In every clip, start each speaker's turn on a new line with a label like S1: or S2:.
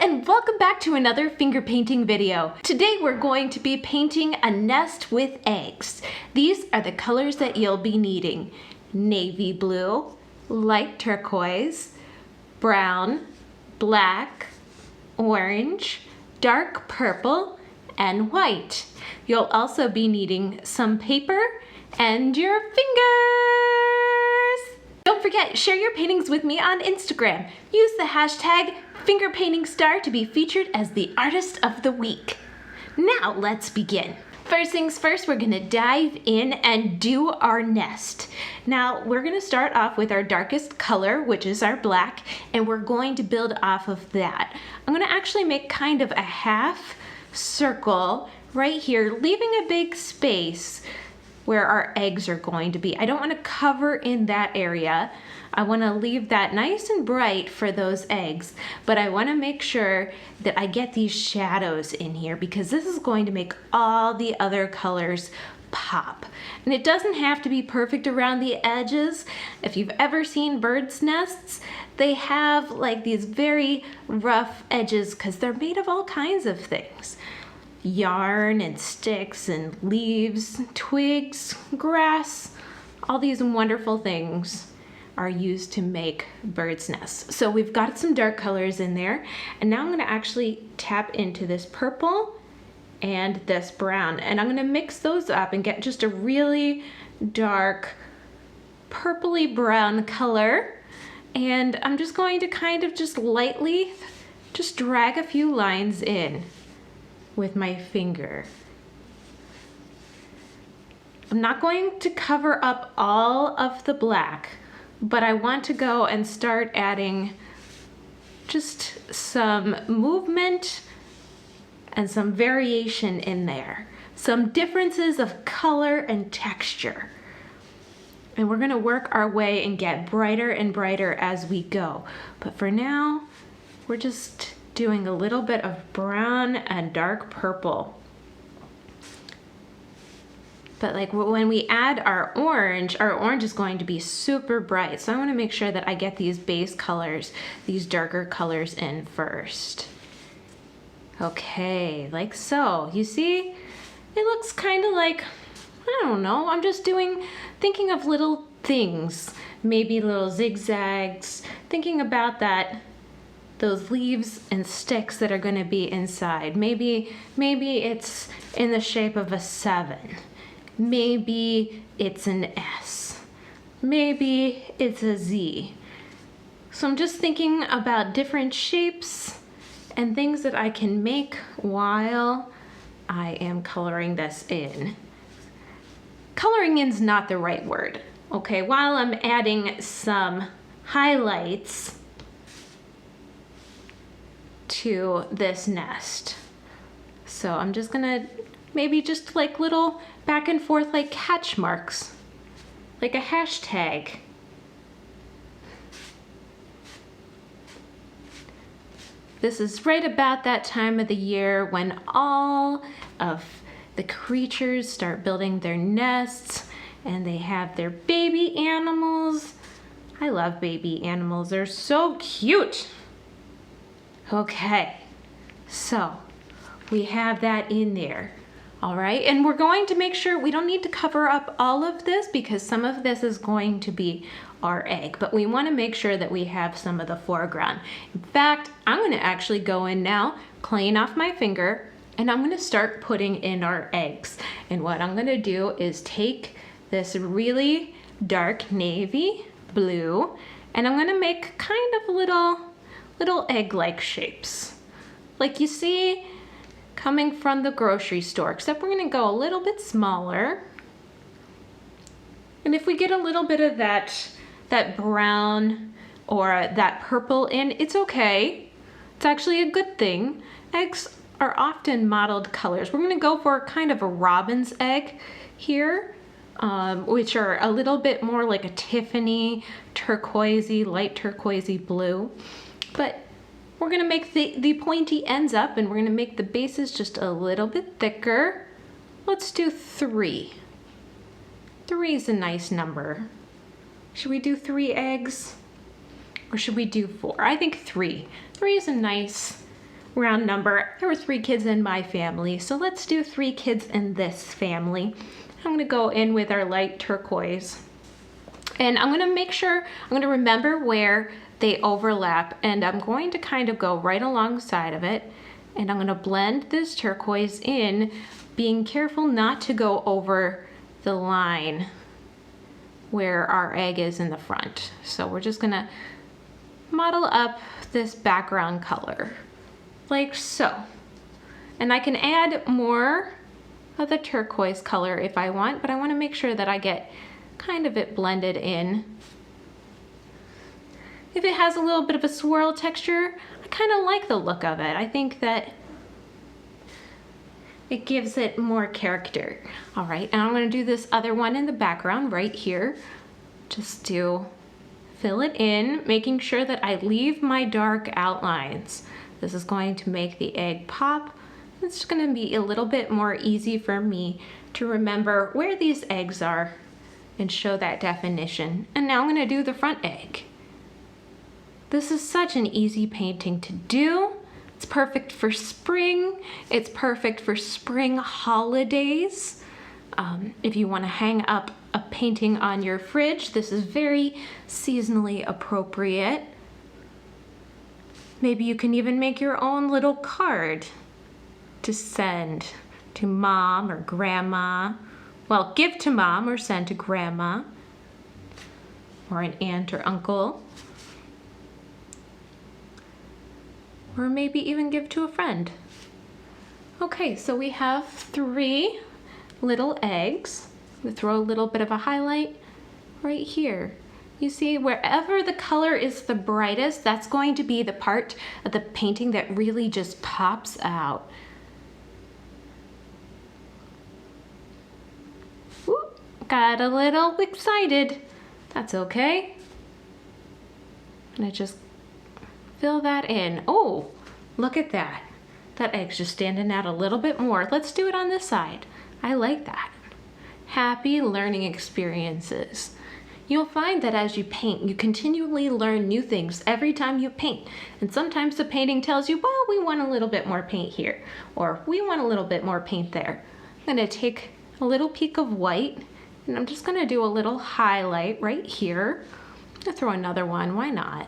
S1: and welcome back to another finger painting video. Today we're going to be painting a nest with eggs. These are the colors that you'll be needing: navy blue, light turquoise, brown, black, orange, dark purple, and white. You'll also be needing some paper and your fingers. Don't forget, share your paintings with me on Instagram. Use the hashtag #FingerPaintingStar to be featured as the Artist of the Week. Now let's begin. First things first, we're gonna dive in and do our nest. Now we're gonna start off with our darkest color, which is our black, and we're going to build off of that. I'm gonna actually make kind of a half circle right here, leaving a big space where our eggs are going to be. I don't want to cover in that area. I want to leave that nice and bright for those eggs, but I want to make sure that I get these shadows in here because this is going to make all the other colors pop. And it doesn't have to be perfect around the edges. If you've ever seen birds' nests, they have like these very rough edges because they're made of all kinds of things. Yarn and sticks and leaves, twigs, grass, all these wonderful things are used to make birds' nests. So we've got some dark colors in there, and now I'm going to actually tap into this purple and this brown, and I'm going to mix those up and get just a really dark purpley brown color. And I'm just going to kind of just lightly just drag a few lines in with my finger. I'm not going to cover up all of the black, but I want to go and start adding just some movement and some variation in there, some differences of color and texture. And we're gonna work our way and get brighter and brighter as we go. But for now, we're just doing a little bit of brown and dark purple. But like when we add our orange is going to be super bright. So I want to make sure that I get these base colors, these darker colors in first. Okay, like so. You see, it looks kind of like, I don't know, I'm just thinking of little things, maybe little zigzags, thinking about those leaves and sticks that are going to be inside. Maybe it's in the shape of a 7. Maybe it's an S. Maybe it's a Z. So I'm just thinking about different shapes and things that I can make while I am coloring this in. Coloring in's not the right word. Okay, while I'm adding some highlights to this nest. So I'm just gonna maybe just like little back and forth like catch marks, like a hashtag. This is right about that time of the year when all of the creatures start building their nests and they have their baby animals. I love baby animals, they're so cute. Okay, so we have that in there. All right, and we're going to make sure we don't need to cover up all of this because some of this is going to be our egg, but we want to make sure that we have some of the foreground. In fact, I'm going to actually go in now, clean off my finger, and I'm going to start putting in our eggs. And what I'm going to do is take this really dark navy blue, and I'm going to make kind of little egg-like shapes, like you see coming from the grocery store, except we're gonna go a little bit smaller. And if we get a little bit of that brown or that purple in, it's okay. It's actually a good thing. Eggs are often mottled colors. We're gonna go for kind of a robin's egg here, which are a little bit more like a Tiffany turquoisey, light turquoisey blue. But we're gonna make the pointy ends up and we're gonna make the bases just a little bit thicker. Let's do 3. 3 is a nice number. Should we do 3 eggs? Or should we do 4? I think 3. 3 is a nice round number. There were 3 kids in my family, so let's do 3 kids in this family. I'm gonna go in with our light turquoise. And I'm gonna make sure, I'm gonna remember where they overlap, and I'm going to kind of go right alongside of it, and I'm gonna blend this turquoise in, being careful not to go over the line where our egg is in the front. So we're just gonna model up this background color, like so. And I can add more of the turquoise color if I want, but I wanna make sure that I get kind of it blended in. If it has a little bit of a swirl texture, I kind of like the look of it. I think that it gives it more character. All right, and I'm gonna do this other one in the background right here. Just to fill it in, making sure that I leave my dark outlines. This is going to make the egg pop. It's gonna be a little bit more easy for me to remember where these eggs are and show that definition. And now I'm gonna do the front egg. This is such an easy painting to do. It's perfect for spring. It's perfect for spring holidays. If you want to hang up a painting on your fridge, this is very seasonally appropriate. Maybe you can even make your own little card to send to mom or grandma. Well, give to mom or send to grandma or an aunt or uncle. Or maybe even give to a friend. Okay, so we have 3 little eggs. We throw a little bit of a highlight right here. You see, wherever the color is the brightest, that's going to be the part of the painting that really just pops out. Ooh, got a little excited. That's okay. And I just fill that in. Oh, look at that. That egg's just standing out a little bit more. Let's do it on this side. I like that. Happy learning experiences. You'll find that as you paint, you continually learn new things every time you paint. And sometimes the painting tells you, well, we want a little bit more paint here, or we want a little bit more paint there. I'm gonna take a little peak of white, and I'm just gonna do a little highlight right here. I'll throw another one, why not?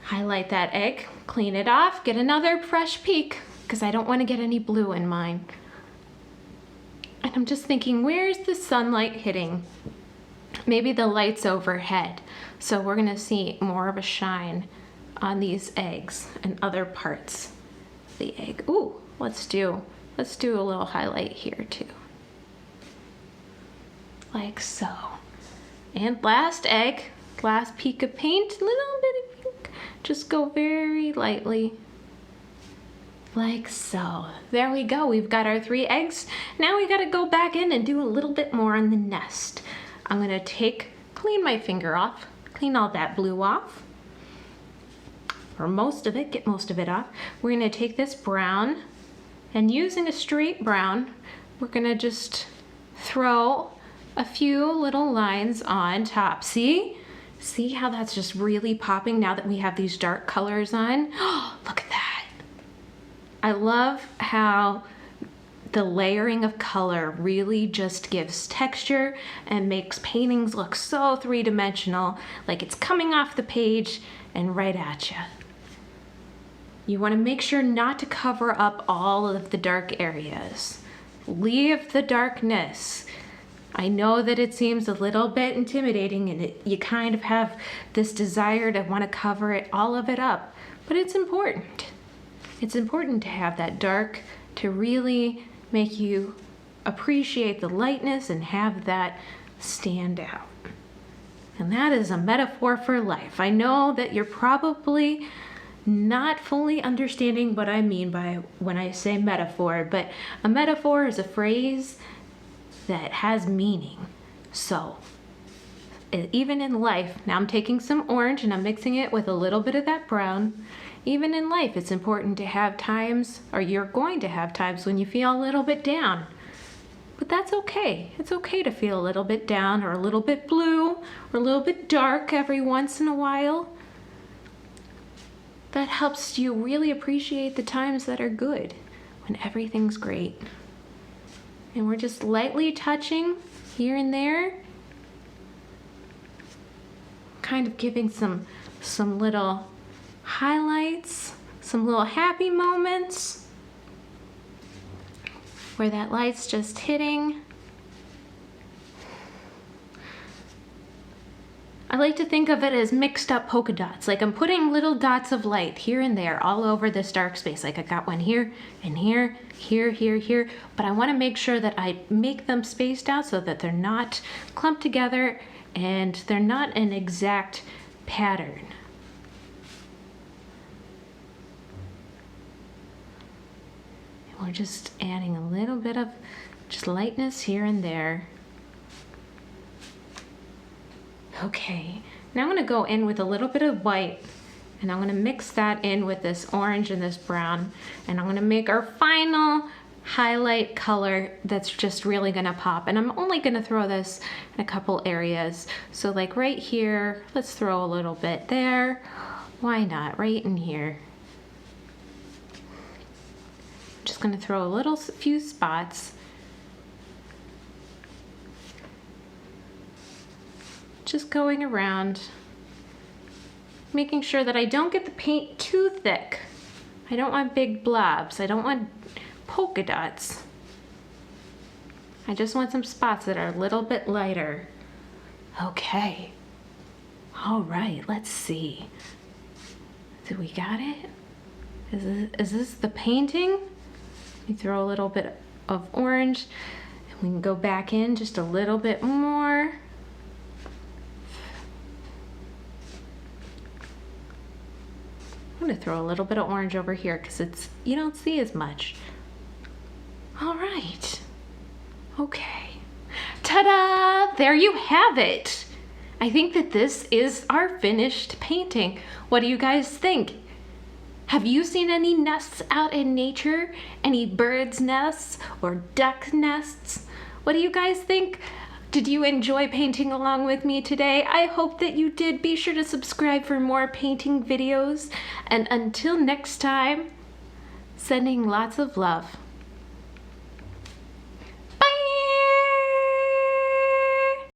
S1: Highlight that egg, clean it off, get another fresh peek, because I don't want to get any blue in mine. And I'm just thinking, where's the sunlight hitting? Maybe the light's overhead. So we're gonna see more of a shine on these eggs and other parts of the egg. Ooh, let's do a little highlight here too. Like so. And last egg, last peak of paint, a little bit of pink. Just go very lightly. Like so. There we go. We've got our 3 eggs. Now we gotta go back in and do a little bit more on the nest. I'm gonna clean my finger off, clean all that blue off, or most of it, get most of it off. We're gonna take this brown, and using a straight brown, we're gonna just throw a few little lines on top. See? See how that's just really popping now that we have these dark colors on? Oh, look at that. I love how the layering of color really just gives texture and makes paintings look so 3-dimensional, like it's coming off the page and right at you. You want to make sure not to cover up all of the dark areas. Leave the darkness. I know that it seems a little bit intimidating and you kind of have this desire to want to cover all of it up, but it's important. It's important to have that dark to really make you appreciate the lightness and have that stand out. And that is a metaphor for life. I know that you're probably not fully understanding what I mean by when I say metaphor, but a metaphor is a phrase that has meaning. So even in life, now I'm taking some orange and I'm mixing it with a little bit of that brown. Even in life, it's important to have times, or you're going to have times when you feel a little bit down. But that's okay. It's okay to feel a little bit down or a little bit blue or a little bit dark every once in a while. that helps you really appreciate the times that are good, when everything's great. And we're just lightly touching here and there, kind of giving some little highlights, some little happy moments where that light's just hitting. I like to think of it as mixed up polka dots. Like I'm putting little dots of light here and there all over this dark space. Like I got one here and here, here. But I want to make sure that I make them spaced out so that they're not clumped together and they're not an exact pattern. And we're just adding a little bit of just lightness here and there. Okay, now I'm going to go in with a little bit of white and I'm going to mix that in with this orange and this brown, and I'm going to make our final highlight color that's just really going to pop. And I'm only going to throw this in a couple areas. So like right here, let's throw a little bit there. Why not? Right in here. I'm just going to throw a few spots. Just going around, making sure that I don't get the paint too thick. I don't want big blobs. I don't want polka dots. I just want some spots that are a little bit lighter. Okay. All right, let's see. Do we got it? Is this the painting? We throw a little bit of orange and we can go back in just a little bit more. I'm going to throw a little bit of orange over here because you don't see as much. All right. Okay. Ta-da! There you have it. I think that this is our finished painting. What do you guys think? Have you seen any nests out in nature? Any birds' nests or duck nests? What do you guys think? Did you enjoy painting along with me today? I hope that you did. Be sure to subscribe for more painting videos. And until next time, sending lots of love.